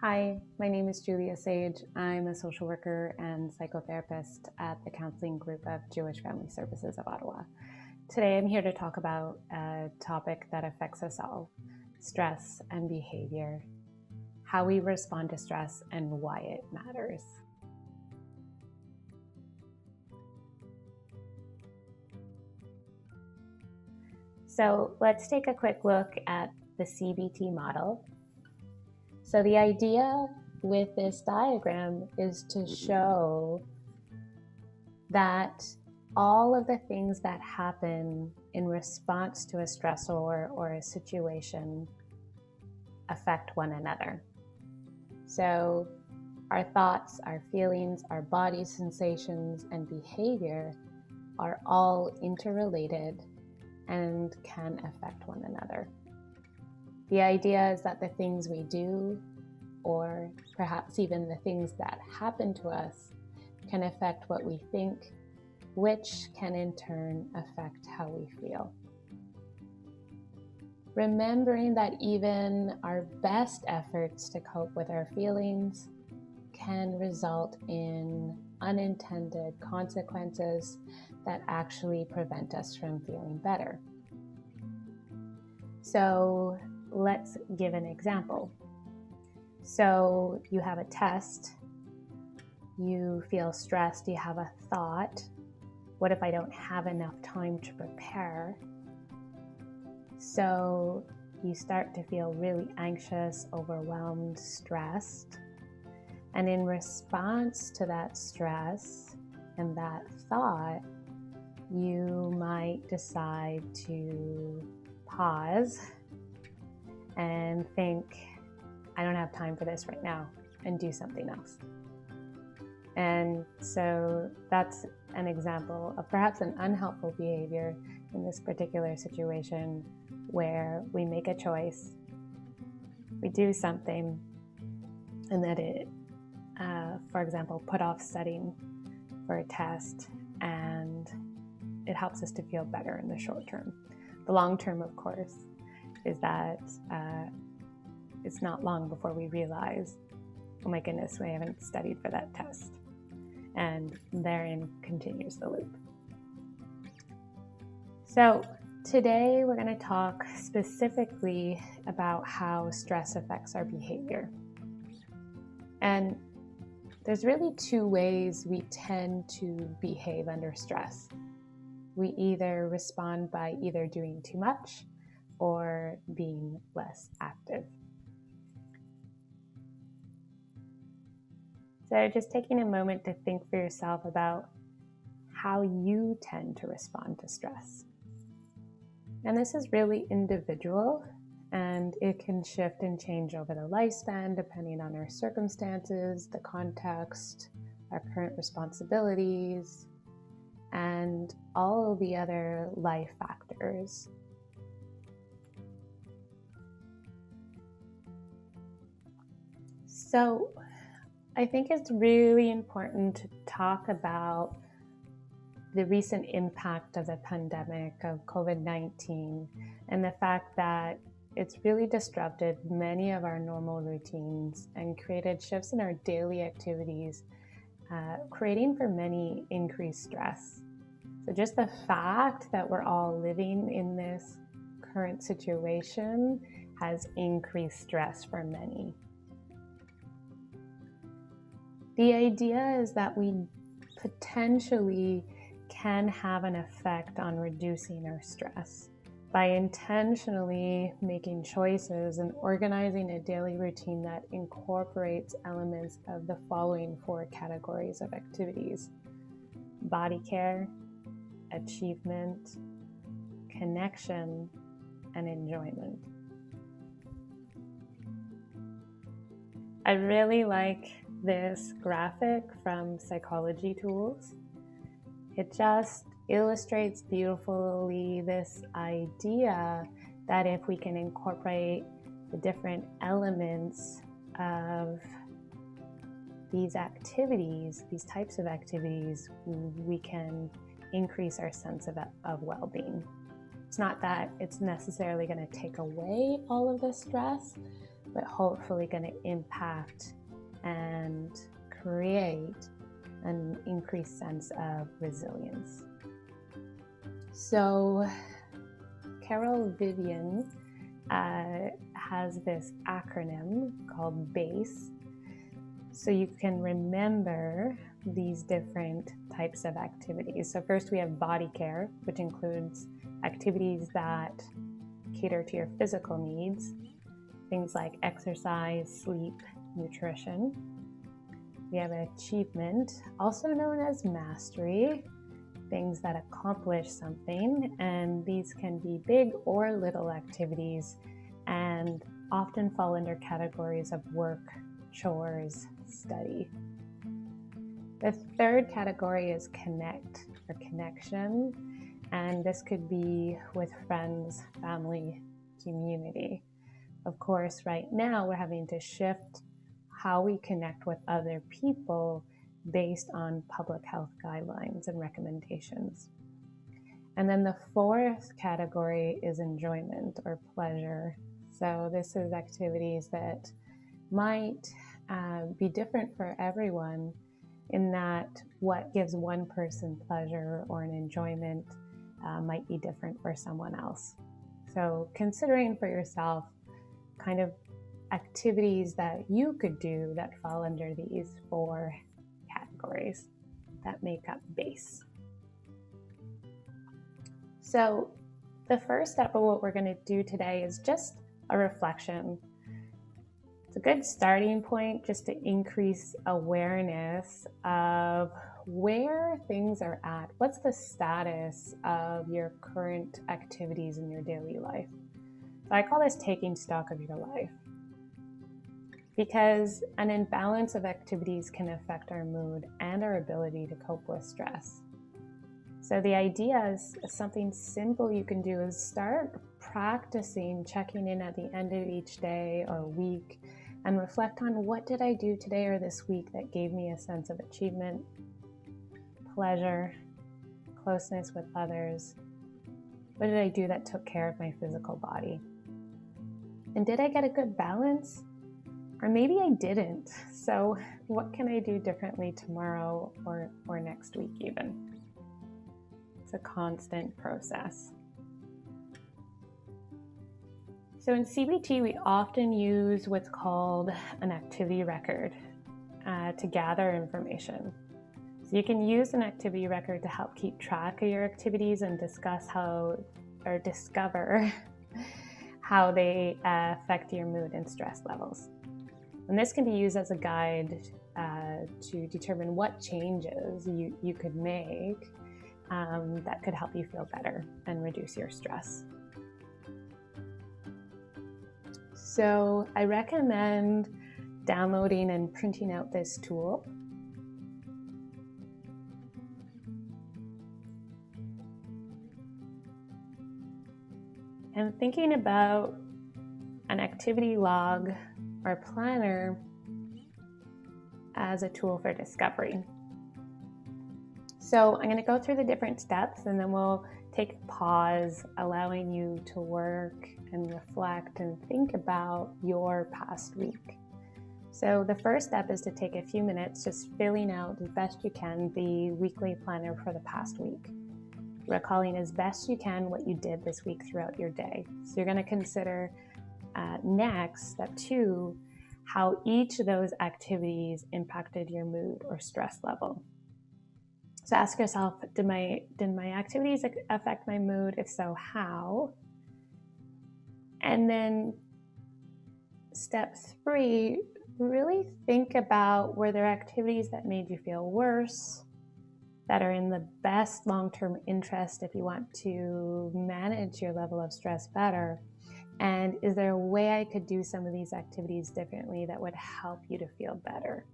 Hi, my name is Julia Sage. I'm a social worker and psychotherapist at the counseling group of Jewish Family Services of Ottawa. Today I'm here to talk about a topic that affects us all, stress and behavior, how we respond to stress and why it matters. So let's take a quick look at the CBT model. So the idea with this diagram is to show that all of the things that happen in response to a stressor or a situation affect one another. So our thoughts, our feelings, our body sensations, and behavior are all interrelated and can affect one another. The idea is that the things we do, or perhaps even the things that happen to us, can affect what we think, which can in turn affect how we feel. Remembering that even our best efforts to cope with our feelings can result in unintended consequences that actually prevent us from feeling better. So let's give an example. So you have a test, you feel stressed, you have a thought, what if I don't have enough time to prepare? So you start to feel really anxious, overwhelmed, stressed. And in response to that stress and that thought, you might decide to pause and think, I don't have time for this right now, and do something else. And so that's an example of perhaps an unhelpful behavior in this particular situation where we make a choice, we do something, and that it, for example, put off studying for a test, and it helps us to feel better in the short term. The long term, of course, is that it's not long before we realize, oh my goodness, we haven't studied for that test. And therein continues the loop. So today we're going to talk specifically about how stress affects our behavior. And there's really two ways we tend to behave under stress. We either respond by either doing too much or being less active. So just taking a moment to think for yourself about how you tend to respond to stress. And this is really individual, and it can shift and change over the lifespan depending on our circumstances, the context, our current responsibilities, and all of the other life factors. So I think it's really important to talk about the recent impact of the pandemic of COVID-19 and the fact that it's really disrupted many of our normal routines and created shifts in our daily activities, creating for many increased stress. So just the fact that we're all living in this current situation has increased stress for many. The idea is that we potentially can have an effect on reducing our stress by intentionally making choices and organizing a daily routine that incorporates elements of the following 4 categories of activities: body care, achievement, connection, and enjoyment. I really like this graphic from Psychology Tools. It just illustrates beautifully this idea that if we can incorporate the different elements of these activities, these types of activities, we can increase our sense of well-being. It's not that it's necessarily going to take away all of the stress, but hopefully going to impact and create an increased sense of resilience. So Carol Vivian has this acronym called BASE, so you can remember these different types of activities. So first we have body care, which includes activities that cater to your physical needs, things like exercise, sleep, nutrition. We have achievement, also known as mastery, things that accomplish something, and these can be big or little activities and often fall under categories of work, chores, study. The third category is connect or connection, and this could be with friends, family, community. Of course, right now we're having to shift how we connect with other people based on public health guidelines and recommendations. And then the fourth category is enjoyment or pleasure. So this is activities that might be different for everyone, in that what gives one person pleasure or an enjoyment might be different for someone else. So considering for yourself kind of activities that you could do that fall under these four categories that make up BASE. So the first step of what we're going to do today is just a reflection. It's a good starting point just to increase awareness of where things are at. What's the status of your current activities in your daily life? So I call this taking stock of your life, because an imbalance of activities can affect our mood and our ability to cope with stress. So the idea is something simple you can do is start practicing checking in at the end of each day or week and reflect on, what did I do today or this week that gave me a sense of achievement, pleasure, closeness with others? What did I do that took care of my physical body? And did I get a good balance? Or maybe I didn't. So what can I do differently tomorrow or next week even? It's a constant process. So in CBT, we often use what's called an activity record to gather information. So you can use an activity record to help keep track of your activities and discuss how, or discover how they affect your mood and stress levels. And this can be used as a guide to determine what changes you could make that could help you feel better and reduce your stress. So I recommend downloading and printing out this tool. And thinking about an activity log or planner as a tool for discovery. So I'm going to go through the different steps, and then we'll take a pause, allowing you to work and reflect and think about your past week. So the first step is to take a few minutes just filling out as best you can the weekly planner for the past week, recalling as best you can what you did this week throughout your day. So you're going to consider next, step 2, how each of those activities impacted your mood or stress level. So ask yourself, did my activities affect my mood? If so, how? And then step 3, really think about, were there activities that made you feel worse, that are in the best long-term interest if you want to manage your level of stress better? And is there a way I could do some of these activities differently that would help you to feel better?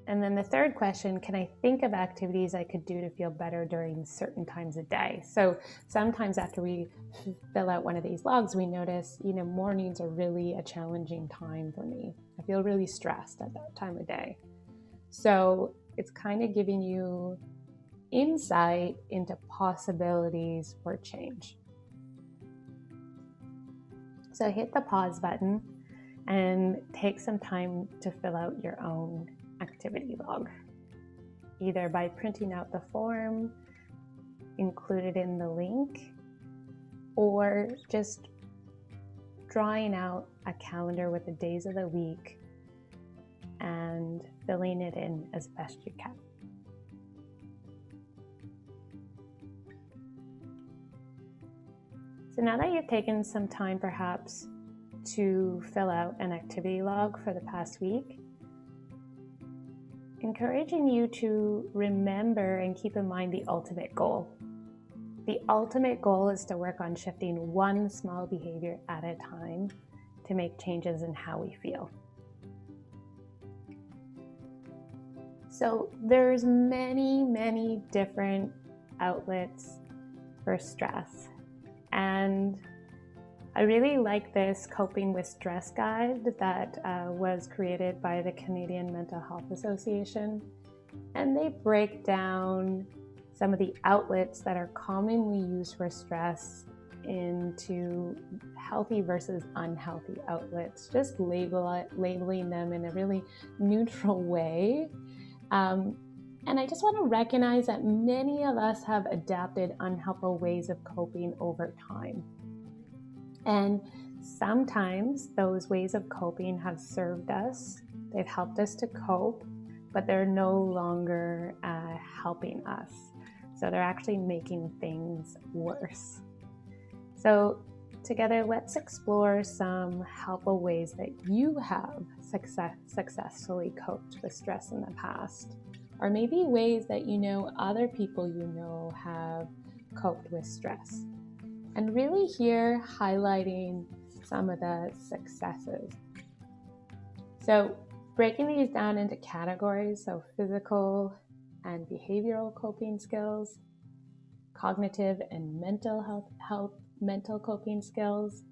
And then the third question, can I think of activities I could do to feel better during certain times of day? So sometimes after we fill out one of these logs, we notice, mornings are really a challenging time for me. I feel really stressed at that time of day. So it's kind of giving you insight into possibilities for change. So hit the pause button and take some time to fill out your own activity log, either by printing out the form included in the link or just drawing out a calendar with the days of the week and filling it in as best you can. So now that you've taken some time perhaps to fill out an activity log for the past week, encouraging you to remember and keep in mind the ultimate goal. The ultimate goal is to work on shifting one small behavior at a time to make changes in how we feel. So there's many different outlets for stress. And I really like this coping with stress guide that was created by the Canadian Mental Health Association. And they break down some of the outlets that are commonly used for stress into healthy versus unhealthy outlets, just labeling them in a really neutral way. And I just want to recognize that many of us have adapted unhelpful ways of coping over time. And sometimes those ways of coping have served us. They've helped us to cope, but they're no longer helping us. So they're actually making things worse. So together, let's explore some helpful ways that you have successfully coped with stress in the past, or maybe ways that you know other people you know have coped with stress. And really here highlighting some of the successes. So breaking these down into categories, so physical and behavioral coping skills, cognitive and mental coping skills,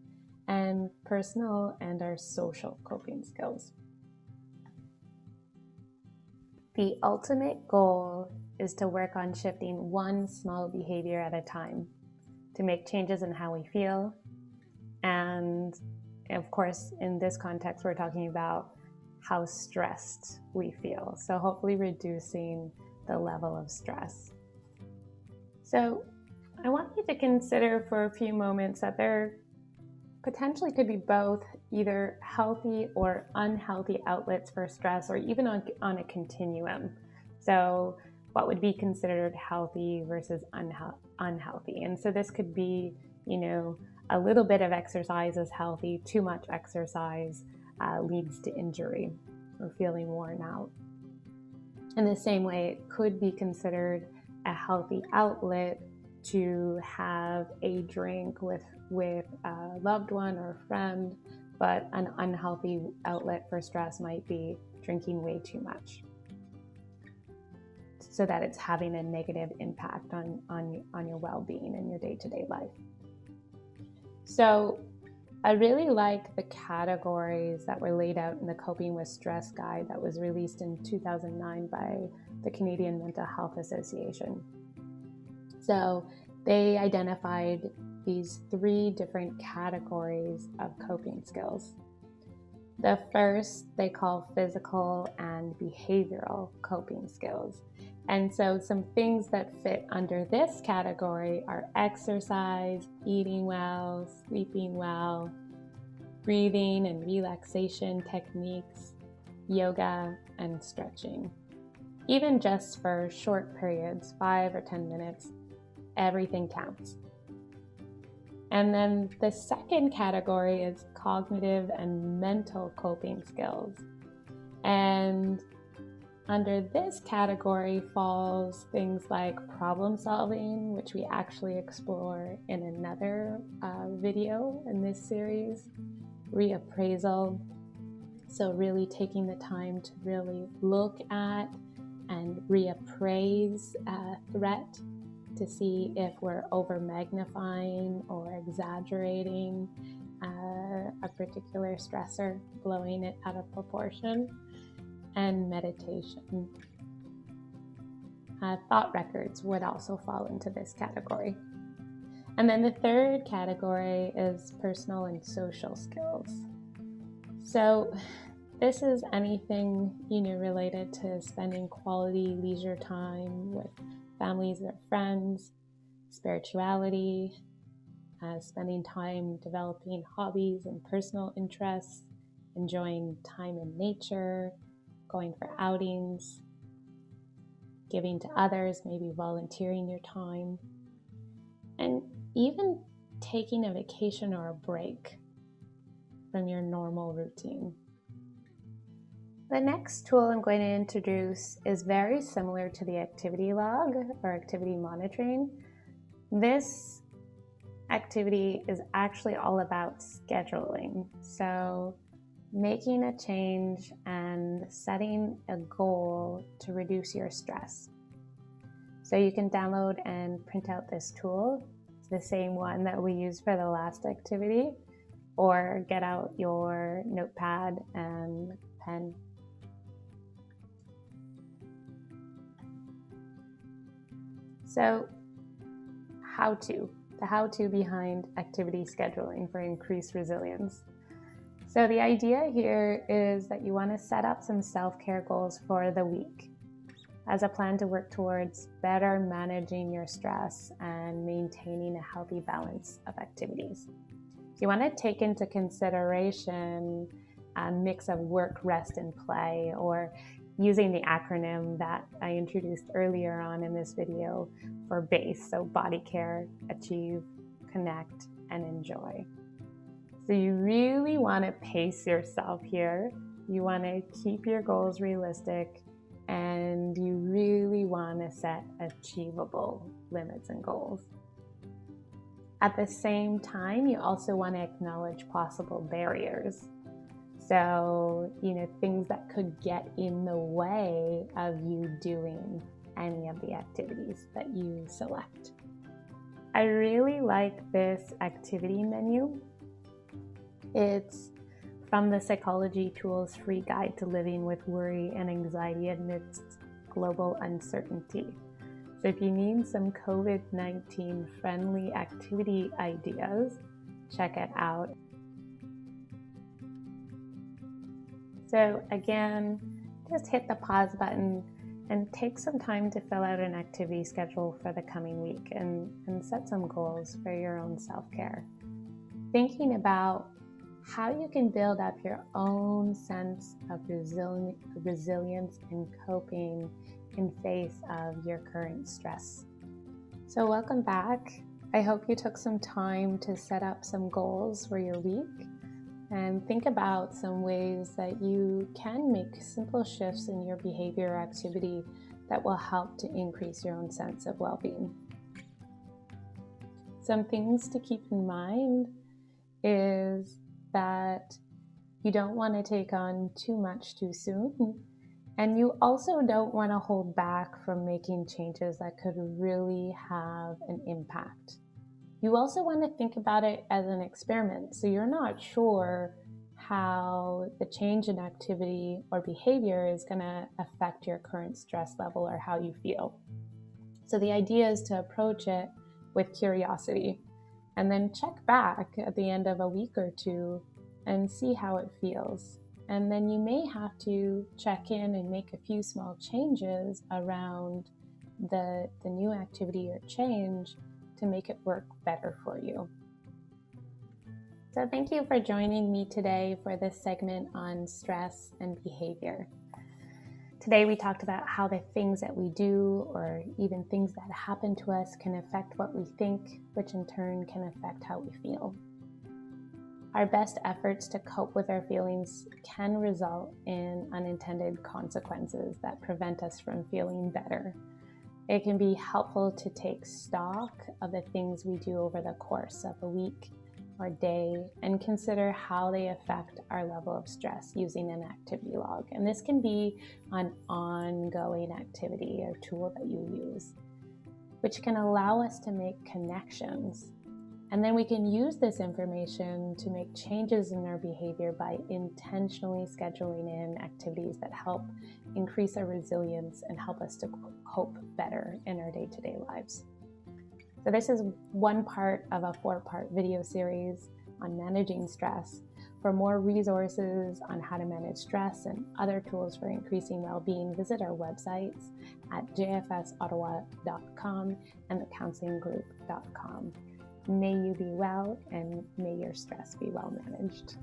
and personal and our social coping skills. The ultimate goal is to work on shifting one small behavior at a time to make changes in how we feel. And of course, in this context, we're talking about how stressed we feel. So hopefully reducing the level of stress. So I want you to consider for a few moments that there potentially could be both either healthy or unhealthy outlets for stress, or even on a continuum. So what would be considered healthy versus unhealthy? And so this could be, a little bit of exercise is healthy, too much exercise leads to injury or feeling worn out. In the same way, it could be considered a healthy outlet to have a drink with a loved one or a friend, but an unhealthy outlet for stress might be drinking way too much, so that it's having a negative impact on your well-being in your day-to-day life. So I really like the categories that were laid out in the Coping with Stress Guide that was released in 2009 by the Canadian Mental Health Association. So they identified these 3 different categories of coping skills. The first they call physical and behavioral coping skills. And so some things that fit under this category are exercise, eating well, sleeping well, breathing and relaxation techniques, yoga, and stretching. Even just for short periods, 5 or 10 minutes, everything counts. And then the second category is cognitive and mental coping skills. And under this category falls things like problem solving, which we actually explore in another video in this series, reappraisal. So really taking the time to really look at and reappraise a threat to see if we're over magnifying or exaggerating a particular stressor, blowing it out of proportion, and meditation. Thought records would also fall into this category. And then the third category is personal and social skills. So this is anything, related to spending quality leisure time with families or friends, spirituality, spending time developing hobbies and personal interests, enjoying time in nature, going for outings, giving to others, maybe volunteering your time, and even taking a vacation or a break from your normal routine. The next tool I'm going to introduce is very similar to the activity log or activity monitoring. This activity is actually all about scheduling. So making a change and setting a goal to reduce your stress. So you can download and print out this tool. It's the same one that we used for the last activity, or get out your notepad and pen. So the how-to behind activity scheduling for increased resilience. So the idea here is that you want to set up some self-care goals for the week as a plan to work towards better managing your stress and maintaining a healthy balance of activities. So you want to take into consideration a mix of work, rest, and play, or using the acronym that I introduced earlier on in this video for BASE, so body care, achieve, connect, and enjoy. So you really want to pace yourself here. You want to keep your goals realistic, and you really want to set achievable limits and goals. At the same time, you also want to acknowledge possible barriers. So, things that could get in the way of you doing any of the activities that you select. I really like this activity menu. It's from the Psychology Tools Free Guide to Living with Worry and Anxiety Amidst Global Uncertainty. So if you need some COVID-19 friendly activity ideas, check it out. So again, just hit the pause button and take some time to fill out an activity schedule for the coming week and set some goals for your own self-care. Thinking about how you can build up your own sense of resilience and coping in face of your current stress. So welcome back. I hope you took some time to set up some goals for your week and think about some ways that you can make simple shifts in your behavior or activity that will help to increase your own sense of well-being. Some things to keep in mind is that you don't want to take on too much too soon, and you also don't want to hold back from making changes that could really have an impact. You also want to think about it as an experiment, so you're not sure how the change in activity or behavior is going to affect your current stress level or how you feel. So the idea is to approach it with curiosity and then check back at the end of a week or two and see how it feels. And then you may have to check in and make a few small changes around the new activity or change to make it work better for you. So thank you for joining me today for this segment on stress and behavior. Today we talked about how the things that we do or even things that happen to us can affect what we think, which in turn can affect how we feel. Our best efforts to cope with our feelings can result in unintended consequences that prevent us from feeling better. It can be helpful to take stock of the things we do over the course of a week or day and consider how they affect our level of stress using an activity log. And this can be an ongoing activity or tool that you use, which can allow us to make connections. And then we can use this information to make changes in our behavior by intentionally scheduling in activities that help increase our resilience and help us to cope better in our day-to-day lives. So this is one part of a 4-part video series on managing stress. For more resources on how to manage stress and other tools for increasing well-being, visit our websites at jfsottawa.com and thecounselinggroup.com. May you be well, and may your stress be well managed.